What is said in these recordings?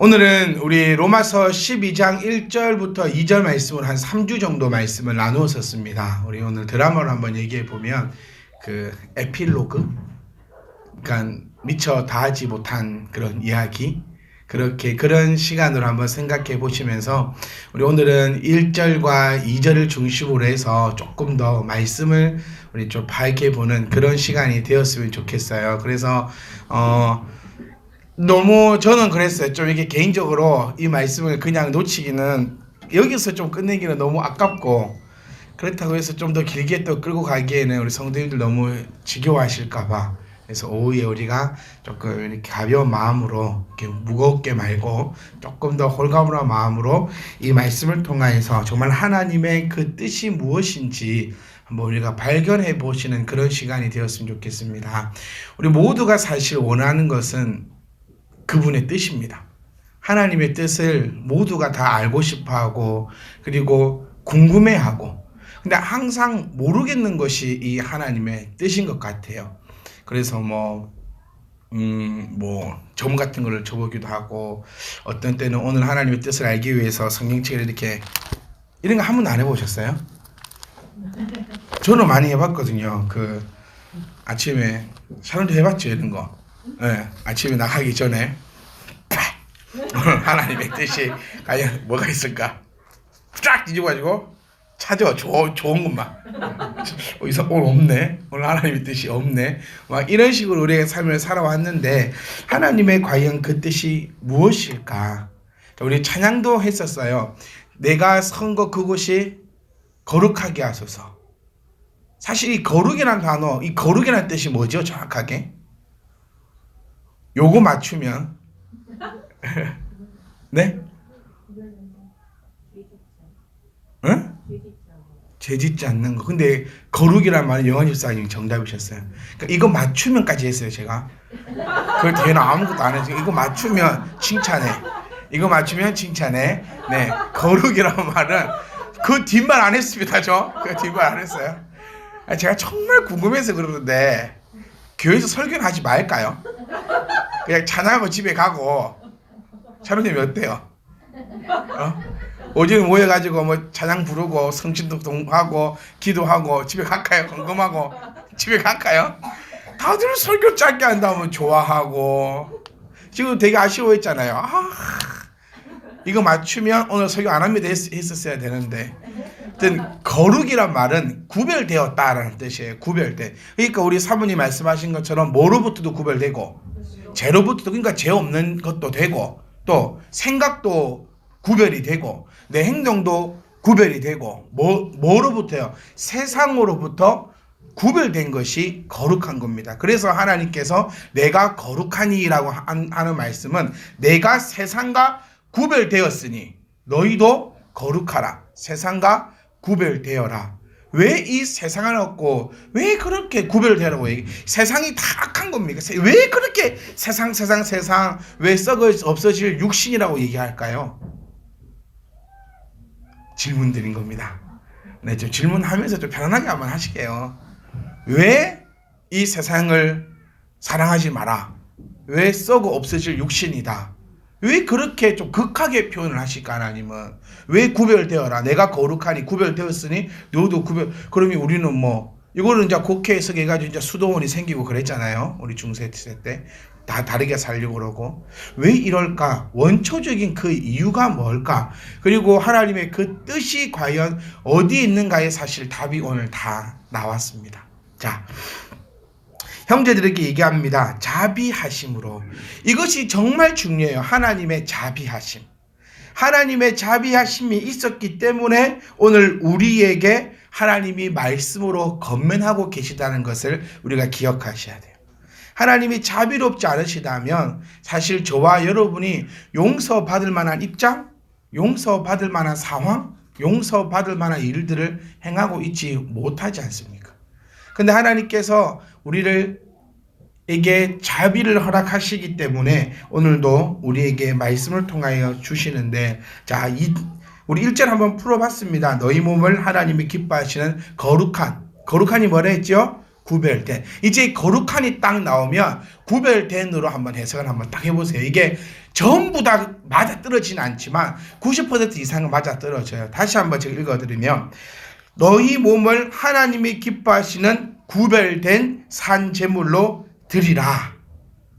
오늘은 우리 로마서 12장 1절부터 2절 말씀을 한 3주 정도 말씀을 나누었었습니다. 우리 오늘 드라마로 한번 얘기해 보면 그 에필로그, 그러니까 미처 다 하지 못한 그런 이야기, 그런 시간으로 한번 생각해 보시면서 우리 오늘은 1절과 2절을 중심으로 해서 조금 더 말씀을 우리 좀 밝게 보는 그런 시간이 되었으면 좋겠어요. 그래서 너무 저는 그랬어요. 좀 이게 개인적으로 이 말씀을 그냥 놓치기는, 여기서 좀 끝내기는 너무 아깝고, 그렇다고 해서 좀 더 길게 또 끌고 가기에는 우리 성도님들 너무 지겨워하실까봐, 그래서 오후에 우리가 조금 이렇게 가벼운 마음으로, 이렇게 무겁게 말고 조금 더 홀가분한 마음으로 이 말씀을 통하여서 정말 하나님의 그 뜻이 무엇인지 한번 우리가 발견해 보시는 그런 시간이 되었으면 좋겠습니다. 우리 모두가 사실 원하는 것은 그분의 뜻입니다. 하나님의 뜻을 모두가 다 알고 싶어하고, 그리고 궁금해하고, 근데 항상 모르겠는 것이 이 하나님의 뜻인 것 같아요. 그래서 점 같은 거를 줘보기도 하고, 어떤 때는 오늘 하나님의 뜻을 알기 위해서 성경책을 이렇게, 이런 거 한 번도 안 해보셨어요? 저는 많이 해봤거든요. 그 아침에 샤론도 해봤죠, 이런 거. 네, 아침에 나가기 전에 하나님의 뜻이 과연 뭐가 있을까 쫙 뒤집어가지고 찾아. 좋은 것만. 어디서 오늘 없네, 오늘 하나님의 뜻이 없네, 막 이런 식으로 우리의 삶을 살아왔는데 하나님의 과연 그 뜻이 무엇일까? 우리 찬양도 했었어요. 내가 선 것 그곳이 거룩하게 하소서. 사실 이 거룩이라는 단어, 이 거룩이라는 뜻이 뭐죠 정확하게? 요거 맞추면 네? 응? 죄짓지 않는 거. 근데 거룩이란 말은 영환 집사님이 정답이셨어요. 그러니까 이거 맞추면까지 했어요 제가. 그걸 뒤에는 아무것도 안 했어요. 이거 맞추면 칭찬해. 이거 맞추면 칭찬해. 네, 거룩이란 말은 그 뒷말 안 했습니다. 그 뒷말 안 했어요. 제가 정말 궁금해서 그러는데 교회에서 설교는 하지 말까요? 그냥 찬양하고 집에 가고. 샤론님이 어때요? 오전에 모여가지고 찬양 부르고 성신독하고 기도하고 집에 갈까요? 궁금하고 집에 갈까요? 다들 설교 짧게 한다면 좋아하고. 지금 되게 아쉬워했잖아요. 이거 맞추면 오늘 설교 안 합니다 했었어야 되는데. 거룩이란 말은 구별되었다라는 뜻이에요. 구별돼. 그러니까 우리 사모님 말씀하신 것처럼 뭐로부터도 구별되고, 죄로부터도, 그러니까 죄 없는 것도 되고, 또 생각도 구별이 되고, 내 행동도 구별이 되고, 뭐로부터요? 세상으로부터 구별된 것이 거룩한 겁니다. 그래서 하나님께서 내가 거룩하니라고 하는 말씀은 내가 세상과 구별되었으니 너희도 거룩하라. 세상과 구별되어라. 왜 이 세상을 얻고 왜 그렇게 구별되라고 얘기? 세상이 다 악한 겁니까? 왜 그렇게 세상 왜 썩어 없어질 육신이라고 얘기할까요? 질문 드린 겁니다. 네, 좀 질문하면서 좀 편안하게 한번 하실게요. 왜 이 세상을 사랑하지 마라? 왜 썩어 없어질 육신이다? 왜 그렇게 좀 극하게 표현을 하실까? 하나님은 왜 구별되어라. 내가 거룩하니 구별되었으니 너도 구별. 그러면 우리는 이거는 이제 국회에서 해가지고 이제 수도원이 생기고 그랬잖아요. 우리 중세 때 다 다르게 살려고 그러고. 왜 이럴까? 원초적인 그 이유가 뭘까? 그리고 하나님의 그 뜻이 과연 어디 있는가에 사실 답이 오늘 다 나왔습니다. 자, 형제들에게 얘기합니다. 자비하심으로. 이것이 정말 중요해요. 하나님의 자비하심. 하나님의 자비하심이 있었기 때문에 오늘 우리에게 하나님이 말씀으로 건면하고 계시다는 것을 우리가 기억하셔야 돼요. 하나님이 자비롭지 않으시다면 사실 저와 여러분이 용서받을 만한 입장, 용서받을 만한 상황, 용서받을 만한 일들을 행하고 있지 못하지 않습니까? 근데 하나님께서 우리에게 자비를 허락하시기 때문에 오늘도 우리에게 말씀을 통하여 주시는데, 자, 우리 1절 한번 풀어봤습니다. 너희 몸을 하나님이 기뻐하시는 거룩한이 뭐라 했죠? 구별된. 이제 거룩한이 딱 나오면 구별된으로 한번 해석을 한번 딱 해보세요. 이게 전부 다 맞아떨어지는 않지만 90% 이상은 맞아떨어져요. 다시 한번 제가 읽어드리면 너희 몸을 하나님이 기뻐하시는 구별된 산 제물로 드리라.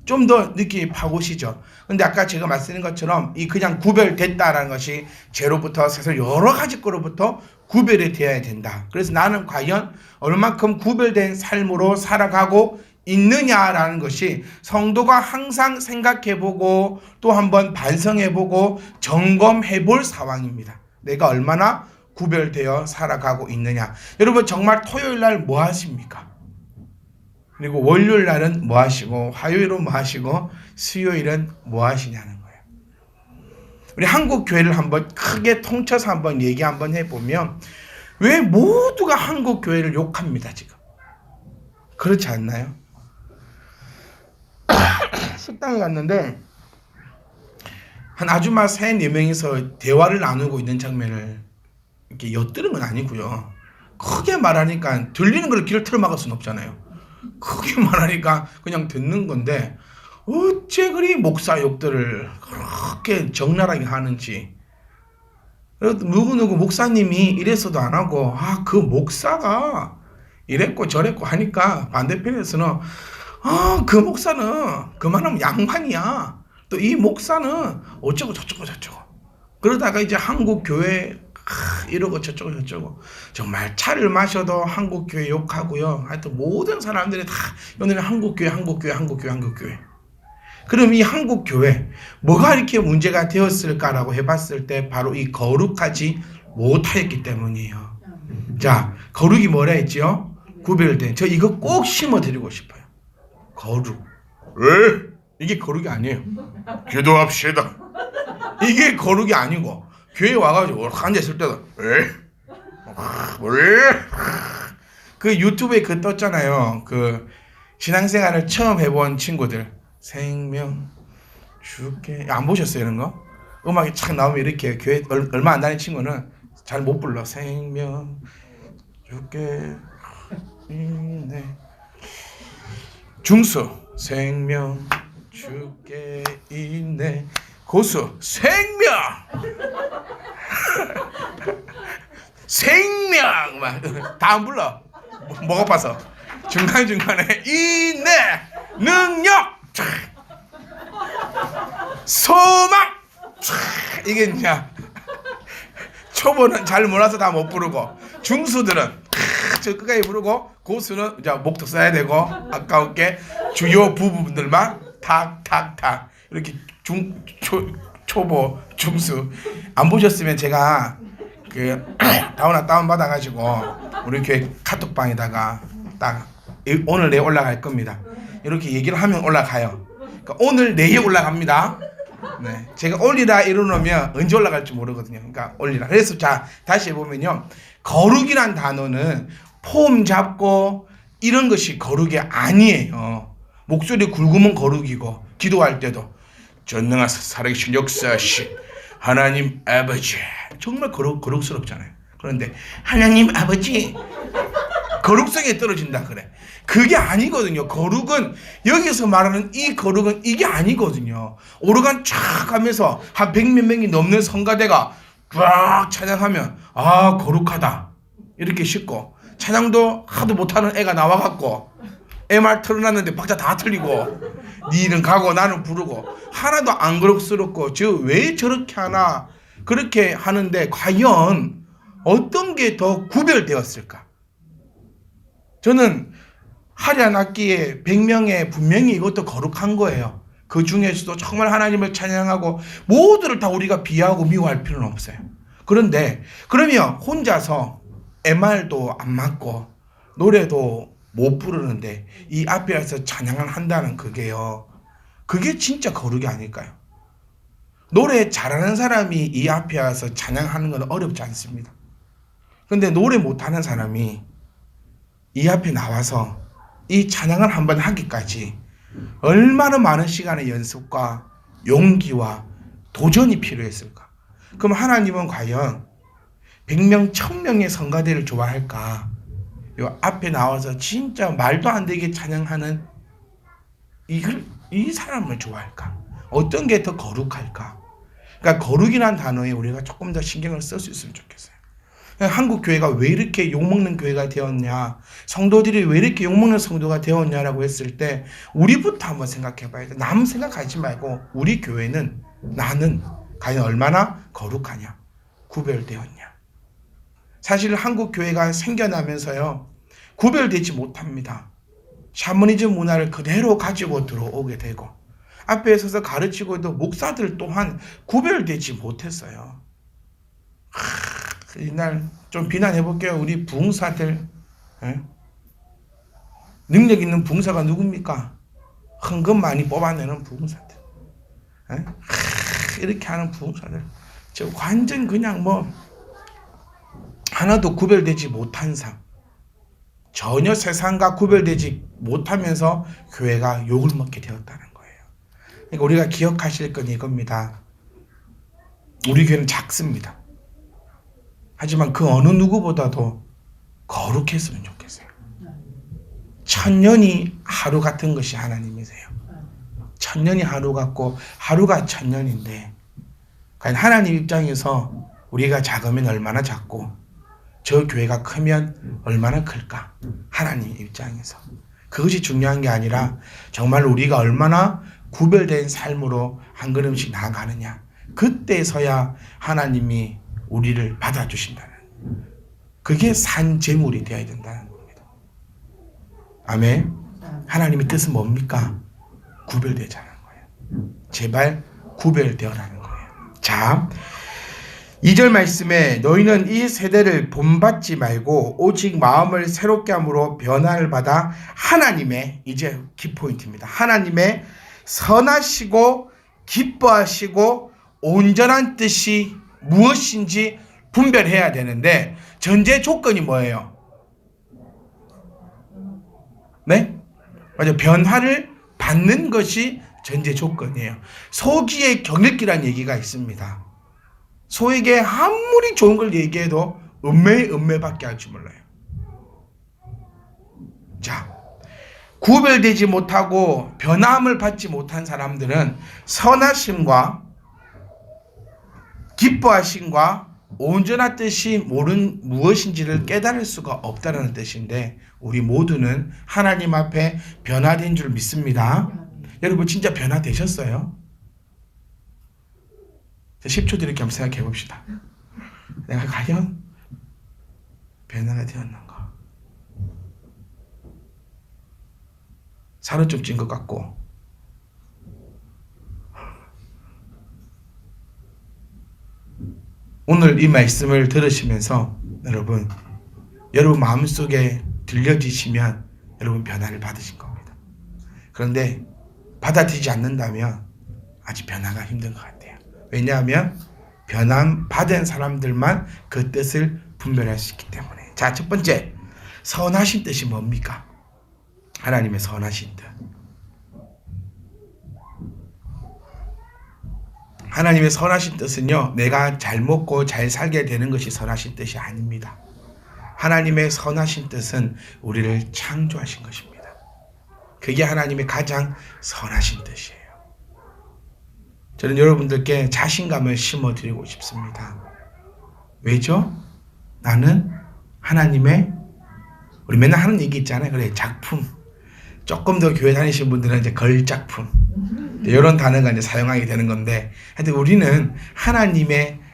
좀 더 느낌이 파고시죠. 근데 아까 제가 말씀드린 것처럼 이 그냥 구별됐다라는 것이 죄로부터 세상 여러 가지 거로부터 구별이 되어야 된다. 그래서 나는 과연 얼마큼 구별된 삶으로 살아가고 있느냐라는 것이 성도가 항상 생각해보고 또 한번 반성해보고 점검해볼 상황입니다. 내가 얼마나 구별되어 살아가고 있느냐. 여러분 정말 토요일날 뭐 하십니까? 그리고 월요일날은 뭐 하시고 화요일은 뭐 하시고 수요일은 뭐 하시냐는 거예요. 우리 한국 교회를 한번 크게 통쳐서 한번 얘기 한번 해보면 왜 모두가 한국 교회를 욕합니다 지금? 그렇지 않나요? 식당에 갔는데 한 아줌마 3-4명이서 대화를 나누고 있는 장면을 이렇게 엿들은 건 아니고요. 크게 말하니까 들리는 걸 귀를 틀어막을 수는 없잖아요. 크게 말하니까 그냥 듣는 건데 어째 그리 목사 욕들을 그렇게 적나라하게 하는지. 누구누구 목사님이 이랬어도 안 하고 그 목사가 이랬고 저랬고 하니까 반대편에서는 그 목사는 그만하면 양반이야. 또 이 목사는 어쩌고 저쩌고 저쩌고. 그러다가 이제 한국 교회 이러고 저쩌고 저쩌고. 정말 차를 마셔도 한국 교회 욕하고요. 하여튼 모든 사람들이 다 오늘은 한국 교회. 그럼 이 한국 교회 뭐가 이렇게 문제가 되었을까라고 해봤을 때 바로 이 거룩하지 못하였기 때문이에요. 자, 거룩이 뭐라 했죠? 구별된. 저 이거 꼭 심어드리고 싶어요. 거룩. 왜? 이게 거룩이 아니에요. 기도합시다. 이게 거룩이 아니고 교회 와가지고 앉아있을 때도 왜? 그 유튜브에 그 떴잖아요. 그 신앙생활을 처음 해본 친구들 생명 주께 안 보셨어요 이런 거? 음악이 착 나오면 이렇게 교회 얼마 안 다니는 친구는 잘 못 불러. 생명 주께 있네. 중수 생명 주께 있네. 고수 생명 생명 막 다 안 불러. 목 아파서 중간중간에 있네. 능력 소망 이게 이제 초보는 잘 몰라서 다 못 부르고 중수들은 저 끝까지 부르고 고수는 이제 목도 써야 되고 아까웠게 주요 부분들만 탁탁탁 이렇게 초보 중수 안 보셨으면 제가 그 다운 받아가지고 우리 교회 카톡방에다가 딱 오늘 내일 올라갈 겁니다. 이렇게 얘기를 하면 올라가요. 그러니까 오늘 내일 올라갑니다. 네, 제가 올리라 이러놓으면 언제 올라갈지 모르거든요. 그러니까 올리라. 그래서 자 다시 해보면요, 거룩이란 단어는 폼 잡고 이런 것이 거룩이 아니에요. 목소리 굵으면 거룩이고 기도할 때도 전능하사 살아계신 역사하신 하나님 아버지 정말 거룩스럽잖아요. 그런데 하나님 아버지 거룩성에 떨어진다 그래. 그게 아니거든요. 거룩은 여기서 말하는 이 거룩은 이게 아니거든요. 오르간 쫙 하면서 한 100몇 명이 넘는 성가대가 쫙 찬양하면 거룩하다 이렇게 싶고, 찬양도 하도 못하는 애가 나와갖고 MR 틀어놨는데 박자 다 틀리고 니는 가고 나는 부르고 하나도 안 거룩스럽고 저 왜 저렇게 하나 그렇게 하는데 과연 어떤 게 더 구별되었을까? 저는 화려한 악기에 100명에 분명히 이것도 거룩한 거예요. 그 중에서도 정말 하나님을 찬양하고 모두를 다 우리가 비하하고 미워할 필요는 없어요. 그런데 그러면 혼자서 MR도 안 맞고 노래도 못 부르는데 이 앞에서 찬양을 한다는 그게요, 그게 진짜 거룩이 아닐까요? 노래 잘하는 사람이 이 앞에 와서 찬양하는 건 어렵지 않습니다. 근데 노래 못하는 사람이 이 앞에 나와서 이 찬양을 한번 하기까지 얼마나 많은 시간의 연습과 용기와 도전이 필요했을까? 그럼 하나님은 과연 100명, 1000명의 성가대를 좋아할까? 요 앞에 나와서 진짜 말도 안 되게 찬양하는 이 사람을 좋아할까? 어떤 게 더 거룩할까? 그러니까 거룩이라는 단어에 우리가 조금 더 신경을 쓸 수 있으면 좋겠어요. 한국 교회가 왜 이렇게 욕먹는 교회가 되었냐, 성도들이 왜 이렇게 욕먹는 성도가 되었냐라고 했을 때 우리부터 한번 생각해 봐야 돼. 남 생각하지 말고 우리 교회는, 나는 과연 얼마나 거룩하냐, 구별되었냐. 사실 한국 교회가 생겨나면서요, 구별되지 못합니다. 샤머니즘 문화를 그대로 가지고 들어오게 되고, 앞에 서서 가르치고도 목사들 또한 구별되지 못했어요. 이날 좀 비난해 볼게요. 우리 부흥사들, 능력 있는 부흥사가 누굽니까? 헌금 많이 뽑아내는 부흥사들, 이렇게 하는 부흥사들, 저 완전 그냥 뭐 하나도 구별되지 못한 삶, 전혀 세상과 구별되지 못하면서 교회가 욕을 먹게 되었다는 거예요. 그러니까 우리가 기억하실 건 이겁니다. 우리 교회는 작습니다. 하지만 그 어느 누구보다도 거룩했으면 좋겠어요. 천년이 하루 같은 것이 하나님이세요. 천년이 하루 같고 하루가 천년인데, 과연 하나님 입장에서 우리가 작으면 얼마나 작고 저 교회가 크면 얼마나 클까? 하나님 입장에서. 그것이 중요한 게 아니라 정말 우리가 얼마나 구별된 삶으로 한 걸음씩 나아가느냐. 그때서야 하나님이 우리를 받아주신다는, 그게 산 제물이 되어야 된다는 겁니다. 아멘. 하나님의 뜻은 뭡니까? 구별되자는 거예요. 제발 구별되어라는 거예요. 자, 2절 말씀에 너희는 이 세대를 본받지 말고 오직 마음을 새롭게 함으로 변화를 받아 하나님의, 이제 키포인트입니다. 하나님의 선하시고 기뻐하시고 온전한 뜻이 무엇인지 분별해야 되는데, 전제 조건이 뭐예요? 네? 맞아요. 변화를 받는 것이 전제 조건이에요. 소기의 경읽기라는 얘기가 있습니다. 소에게 아무리 좋은 걸 얘기해도 음매밖에 할 줄 몰라요. 자, 구별되지 못하고 변함을 받지 못한 사람들은 선하심과 기뻐하심과 온전한 뜻이 무엇인지를 깨달을 수가 없다는 뜻인데, 우리 모두는 하나님 앞에 변화된 줄 믿습니다. 여러분 진짜 변화되셨어요? 10초 드릴게요. 한번 생각해 봅시다. 내가 과연 변화가 되었는가? 살은 좀 찐 것 같고, 오늘 이 말씀을 들으시면서 여러분 마음속에 들려지시면 여러분 변화를 받으신 겁니다. 그런데 받아들이지 않는다면 아직 변화가 힘든 것 같아요. 왜냐하면 변화 받은 사람들만 그 뜻을 분별할 수 있기 때문에. 자, 첫 번째, 선하신 뜻이 뭡니까? 하나님의 선하신 뜻. 하나님의 선하신 뜻은요, 내가 잘 먹고 잘 살게 되는 것이 선하신 뜻이 아닙니다. 하나님의 선하신 뜻은 우리를 창조하신 것입니다. 그게 하나님의 가장 선하신 뜻이에요. 저는 여러분들께 자신감을 심어드리고 싶습니다. 왜죠? 나는 하나님의, 우리 맨날 하는 얘기 있잖아요. 그래, 작품. 조금 더 교회 다니시는 분들은 이제 걸작품. 이런 단어가 이제 사용하게 되는 건데, 하여튼 우리는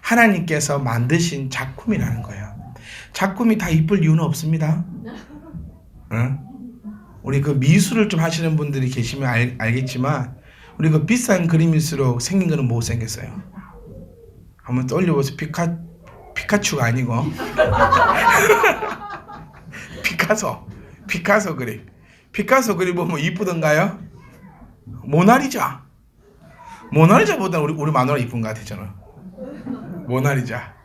하나님께서 만드신 작품이라는 거예요. 작품이 다 이쁠 이유는 없습니다. 응? 우리 그 미술을 좀 하시는 분들이 계시면 알겠지만, 우리 그 비싼 그림일수록 생긴 거는 못생겼어요. 한번 떠올려보세요. 피카츄가 아니고 피카소 그림. 피카소 그림 보면 이쁘던가요? 모나리자보다 우리 마누라 이쁜 것 같았잖아. 모나리자.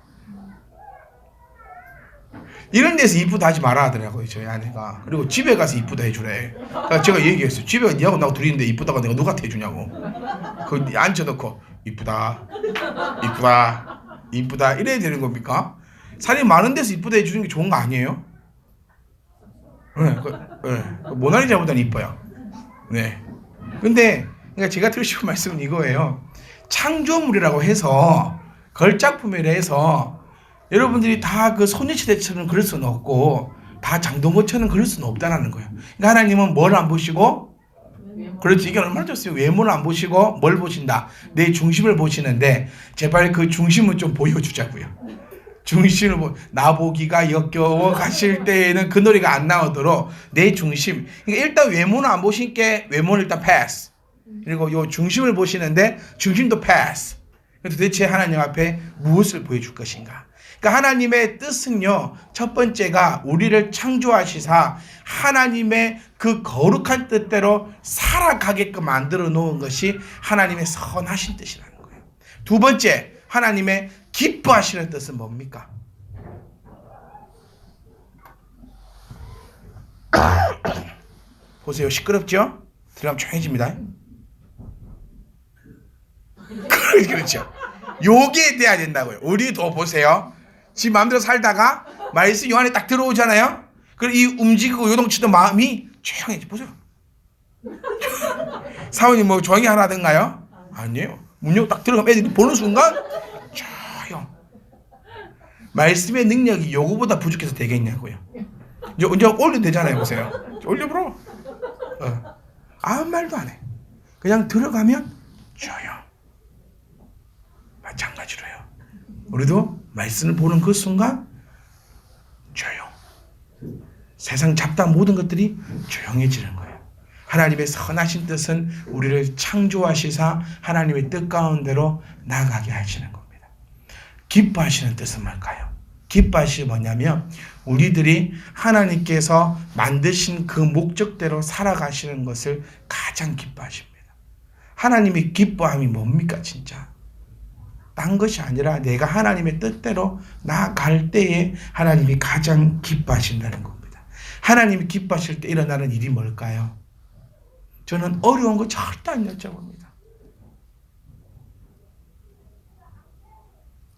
이런 데서 이쁘다 하지 말아 하더라고요, 저희 아내가. 그리고 집에 가서 이쁘다 해주래. 그러니까 제가 얘기했어요. 집에 니하고 나하고 둘이 있는데 이쁘다고 내가 누구한테 해주냐고. 그 앉혀놓고 이쁘다 이래야 되는 겁니까? 사람이 많은 데서 이쁘다 해주는 게 좋은 거 아니에요? 네, 모나리자보다는 이뻐요. 네. 근데 그러니까 제가 드리고 싶은 말씀은 이거예요. 창조물이라고 해서 걸작품이라 해서 여러분들이 다 그 소녀시대처럼 그럴 수는 없고 다 장동건처럼 그럴 수는 없다는 거예요. 그러니까 하나님은 뭘 안 보시고 그렇지 이게 얼마나 좋습니까? 외모를 안 보시고 뭘 보신다? 내 중심을 보시는데 제발 그 중심을 좀 보여주자고요. 중심을 나보기가 역겨워 가실 때에는 그 노래가 안 나오도록 내 중심. 그러니까 일단 외모는 안 보신게 외모는 일단 패스. 그리고 요 중심을 보시는데 중심도 패스. 도대체 하나님 앞에 무엇을 보여줄 것인가? 그러니까 하나님의 뜻은요. 첫 번째가 우리를 창조하시사 하나님의 그 거룩한 뜻대로 살아가게끔 만들어 놓은 것이 하나님의 선하신 뜻이라는 거예요. 두 번째, 하나님의 기뻐하시는 뜻은 뭡니까? 보세요. 시끄럽죠? 들어가면 조용해집니다. 그렇죠. 요게 돼야 된다고요. 우리도 보세요. 지금 마음대로 살다가 말씀 요 안에 딱 들어오잖아요. 그리고 이 움직이고 요동치던 마음이 조용해지. 보세요. 사모님 뭐 조용히 하라던가요? 아니에요. 문 열고 딱 들어가면 애들이 보는 순간 조용. 말씀의 능력이 요거보다 부족해서 되겠냐고요. 이제 올려도 되잖아요. 보세요. 올려보러. 아무 말도 안 해. 그냥 들어가면 조용. 마찬가지로요. 우리도 말씀을 보는 그 순간 조용. 세상 잡다한 모든 것들이 조용해지는 거예요. 하나님의 선하신 뜻은 우리를 창조하시사 하나님의 뜻 가운데로 나가게 하시는 겁니다. 기뻐하시는 뜻은 뭘까요? 기뻐하시는 뭐냐면 우리들이 하나님께서 만드신 그 목적대로 살아가시는 것을 가장 기뻐하십니다. 하나님이 기뻐함이 뭡니까 진짜? 딴 것이 아니라 내가 하나님의 뜻대로 나아갈 때에 하나님이 가장 기뻐하신다는 겁니다. 하나님이 기뻐하실 때 일어나는 일이 뭘까요? 저는 어려운 거 절대 안 여쭤봅니다.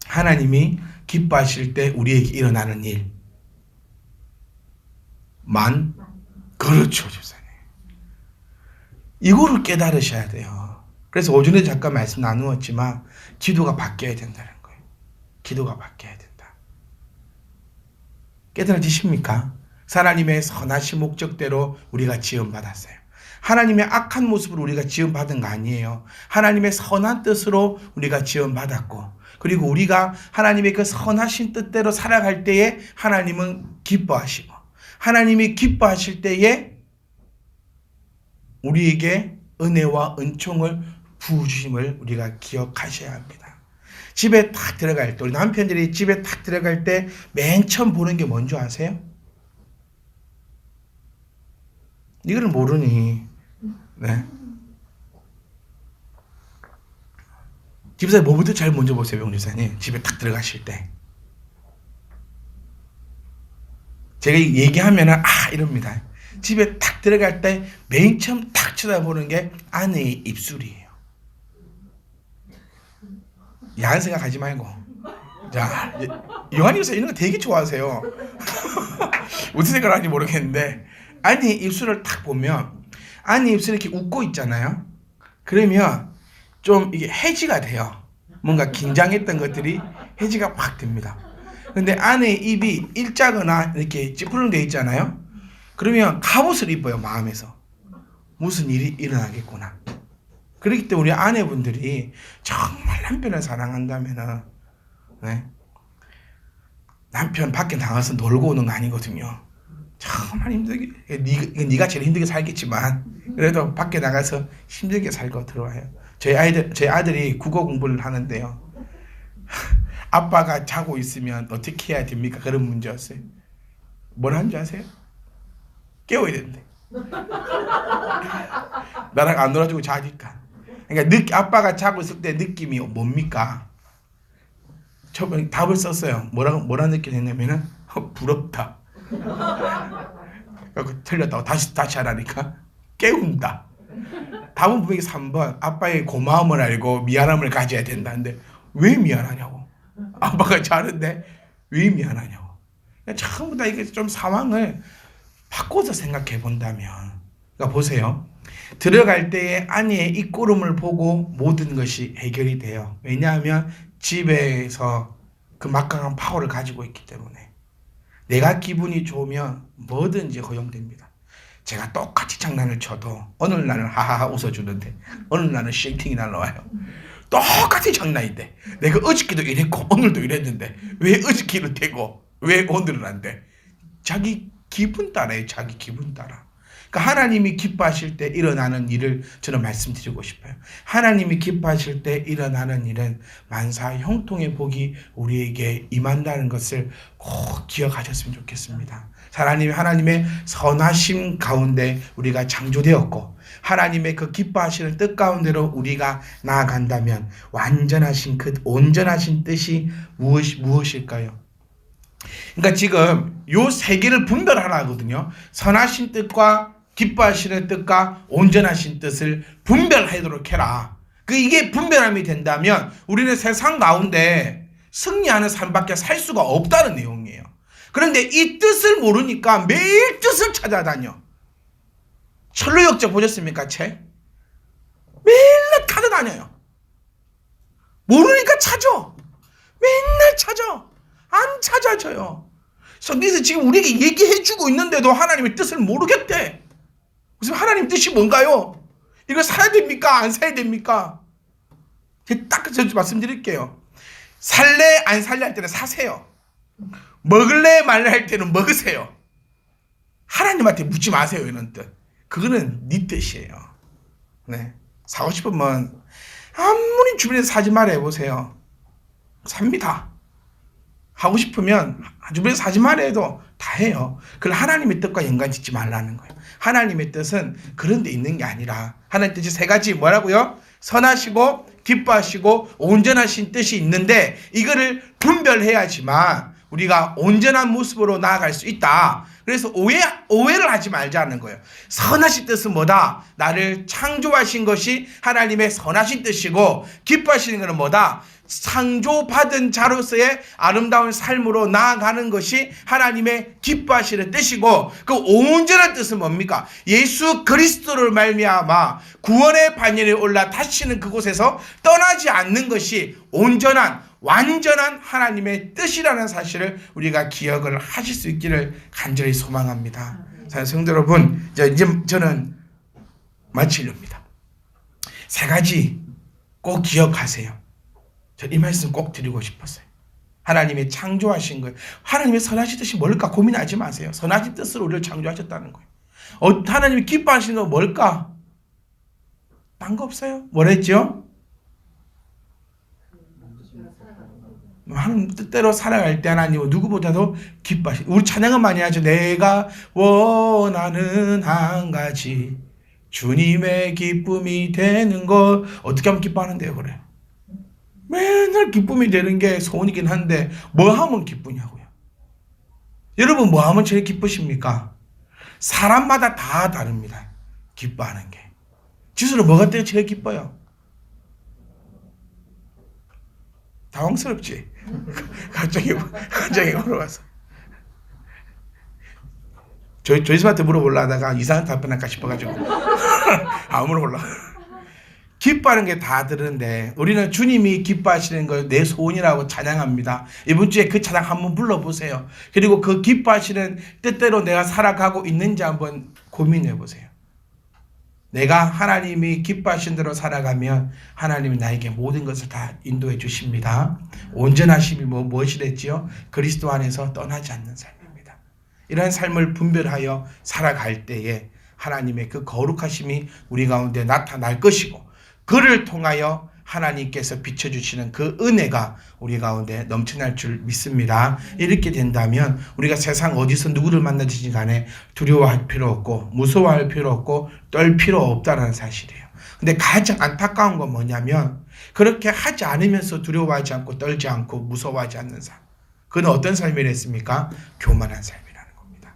하나님이 기뻐하실 때 우리에게 일어나는 일만 그렇죠, 집사님. 이거를 깨달으셔야 돼요. 그래서 오전에 잠깐 말씀 나누었지만 기도가 바뀌어야 된다는 거예요. 기도가 바뀌어야 된다. 깨달아지십니까? 하나님의 선하신 목적대로 우리가 지음받았어요. 하나님의 악한 모습으로 우리가 지음받은 거 아니에요. 하나님의 선한 뜻으로 우리가 지음받았고 그리고 우리가 하나님의 그 선하신 뜻대로 살아갈 때에 하나님은 기뻐하시고 하나님이 기뻐하실 때에 우리에게 은혜와 은총을 부으심을 우리가 기억하셔야 합니다. 집에 딱 들어갈 때 우리 남편들이 집에 딱 들어갈 때 맨 처음 보는 게 뭔지 아세요? 이거를 모르니 네. 집에서 뭐부터 제일 먼저 보세요, 용지사님. 집에 딱 들어가실 때 제가 얘기하면은 이럽니다. 집에 딱 들어갈 때 맨 처음 딱 쳐다보는 게 아내의 입술이에요. 야한 생각하지 말고. 자, 요한이 요새 이런 거 되게 좋아하세요. 무슨 생각을 하는지 모르겠는데 아내의 입술을 딱 보면 아내의 입술이 이렇게 웃고 있잖아요. 그러면 좀 이게 해지가 돼요. 뭔가 긴장했던 것들이 해지가 확 됩니다. 근데 아내의 입이 일자거나 이렇게 찌푸름되어 있잖아요. 그러면 갑옷을 입어요, 마음에서. 무슨 일이 일어나겠구나. 그렇기 때문에 우리 아내분들이 정말 남편을 사랑한다면은, 네? 남편 밖에 나가서 놀고 오는 거 아니거든요. 정말 힘들게, 네가 제일 힘들게 살겠지만, 그래도 밖에 나가서 힘들게 살고 들어와요. 저희 아들이 국어 공부를 하는데요. 아빠가 자고 있으면 어떻게 해야 됩니까? 그런 문제였어요. 뭘 하는 줄 아세요? 깨워야 된대. 나랑 안 놀아주고 자니까. 그러니까 아빠가 자고 있을 때 느낌이 뭡니까? 저번에 답을 썼어요. 뭐라 느꼈냐면은 부럽다. 틀렸다고 다시 하라니까 깨운다. 답은 분명히 3번 아빠의 고마움을 알고 미안함을 가져야 된다는데 왜 미안하냐고. 아빠가 자는데 왜 미안하냐고. 처음부터 이게 좀 상황을 바꿔서 생각해 본다면, 그러니까 보세요. 들어갈 때에 아내의 입구름을 보고 모든 것이 해결이 돼요. 왜냐하면 집에서 그 막강한 파워를 가지고 있기 때문에 내가 기분이 좋으면 뭐든지 허용됩니다. 제가 똑같이 장난을 쳐도 어느 날은 하하하 웃어주는데 어느 날은 쉐이팅이 날라와요. 똑같이 장난인데 내가 어저께도 이랬고 오늘도 이랬는데 왜 어저께를 되고 왜 오늘은 안 돼? 자기 기분 따라요. 자기 기분 따라. 그러니까 하나님이 기뻐하실 때 일어나는 일을 저는 말씀드리고 싶어요. 하나님이 기뻐하실 때 일어나는 일은 만사 형통의 복이 우리에게 임한다는 것을 꼭 기억하셨으면 좋겠습니다. 하나님의 선하심 가운데 우리가 창조되었고 하나님의 그 기뻐하시는 뜻 가운데로 우리가 나아간다면 완전하신 그 온전하신 뜻이 무엇일까요? 그러니까 지금 요 세 개를 분별하라 하거든요. 선하신 뜻과 기뻐하시는 뜻과 온전하신 뜻을 분별하도록 해라. 이게 분별함이 된다면 우리는 세상 가운데 승리하는 삶밖에 살 수가 없다는 내용이에요. 그런데 이 뜻을 모르니까 매일 뜻을 찾아다녀. 철로역적 보셨습니까? 책? 매일 찾아다녀요. 모르니까 찾아. 맨날 찾아. 안 찾아져요. 성경에서 지금 우리에게 얘기해주고 있는데도 하나님의 뜻을 모르겠대. 무슨 하나님 뜻이 뭔가요? 이걸 사야 됩니까? 안 사야 됩니까? 제가 딱 말씀드릴게요. 살래 안 살래 할 때는 사세요. 먹을래 말래 할 때는 먹으세요. 하나님한테 묻지 마세요. 이런 뜻. 그거는 네 뜻이에요. 네. 사고 싶으면 아무리 주변에서 사지 말아 해보세요. 삽니다. 하고 싶으면 주변에서 사지 말아 해도 다 해요. 그걸 하나님의 뜻과 연관짓지 말라는 거예요. 하나님의 뜻은 그런 데 있는 게 아니라 하나님의 뜻이 세 가지 뭐라고요? 선하시고 기뻐하시고 온전하신 뜻이 있는데 이거를 분별해야지만 우리가 온전한 모습으로 나아갈 수 있다. 그래서 오해를 하지 말자는 거예요. 선하신 뜻은 뭐다? 나를 창조하신 것이 하나님의 선하신 뜻이고 기뻐하시는 것은 뭐다? 창조받은 자로서의 아름다운 삶으로 나아가는 것이 하나님의 기뻐하시는 뜻이고 그 온전한 뜻은 뭡니까? 예수 그리스도를 말미암아 구원의 반열에 올라 다시는 그곳에서 떠나지 않는 것이 온전한 완전한 하나님의 뜻이라는 사실을 우리가 기억을 하실 수 있기를 간절히 소망합니다. 성도 여러분, 이제 저는 마치렵니다. 세 가지 꼭 기억하세요. 저 이 말씀 꼭 드리고 싶었어요. 하나님이 창조하신 거예요. 하나님의 선하신 뜻이 뭘까 고민하지 마세요. 선하신 뜻으로 우리를 창조하셨다는 거예요. 하나님이 기뻐하시는 건 뭘까? 딴 거 없어요. 뭐랬죠? 하나님 뜻대로 살아갈 때 하나님은 누구보다도 기뻐하시고 우리 찬양은 많이 하죠. 내가 원하는 한 가지 주님의 기쁨이 되는 것. 어떻게 하면 기뻐하는데요? 그래. 맨날 기쁨이 되는 게 소원이긴 한데 뭐 하면 기쁘냐고요. 여러분 뭐 하면 제일 기쁘십니까? 사람마다 다 다릅니다. 기뻐하는 게. 지수는 뭐가 때문에 제일 기뻐요? 당황스럽지? 갑자기 물어봐서. 저희 집한테 물어보려다가 이상한 답변할까 싶어가지고 안 물어볼라. 기뻐하는 게 다 들은데 우리는 주님이 기뻐하시는 걸 내 소원이라고 찬양합니다. 이번 주에 그 찬양 한번 불러보세요. 그리고 그 기뻐하시는 뜻대로 내가 살아가고 있는지 한번 고민해 보세요. 내가 하나님이 기뻐하신 대로 살아가면 하나님이 나에게 모든 것을 다 인도해 주십니다. 온전하심이 무엇이랬지요? 그리스도 안에서 떠나지 않는 삶입니다. 이런 삶을 분별하여 살아갈 때에 하나님의 그 거룩하심이 우리 가운데 나타날 것이고 그를 통하여 하나님께서 비춰주시는 그 은혜가 우리 가운데 넘쳐날 줄 믿습니다. 이렇게 된다면 우리가 세상 어디서 누구를 만나든지 간에 두려워할 필요 없고 무서워할 필요 없고 떨 필요 없다는 사실이에요. 근데 가장 안타까운 건 뭐냐면 그렇게 하지 않으면서 두려워하지 않고 떨지 않고 무서워하지 않는 삶. 그건 어떤 삶이랬습니까? 교만한 삶이라는 겁니다.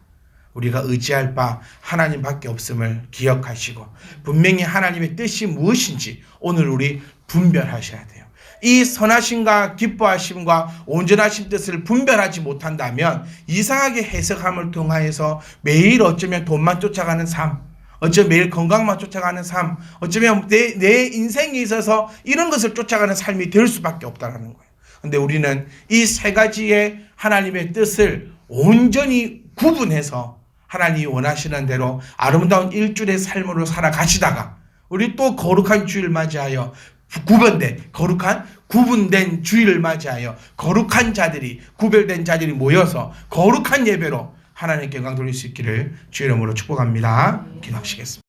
우리가 의지할 바 하나님밖에 없음을 기억하시고 분명히 하나님의 뜻이 무엇인지 오늘 우리 분별하셔야 돼요. 이 선하심과 기뻐하심과 온전하신 뜻을 분별하지 못한다면 이상하게 해석함을 통하여서 매일 어쩌면 돈만 쫓아가는 삶, 어쩌면 매일 건강만 쫓아가는 삶, 어쩌면 내 인생에 있어서 이런 것을 쫓아가는 삶이 될 수밖에 없다는 거예요. 근데 우리는 이 세 가지의 하나님의 뜻을 온전히 구분해서 하나님이 원하시는 대로 아름다운 일주일의 삶으로 살아가시다가 우리 또 거룩한 주일을 맞이하여 구분된 주일을 맞이하여 거룩한 자들이, 구별된 자들이 모여서 거룩한 예배로 하나님께 영광 돌릴 수 있기를 주의 이름으로 축복합니다. 기도하시겠습니다.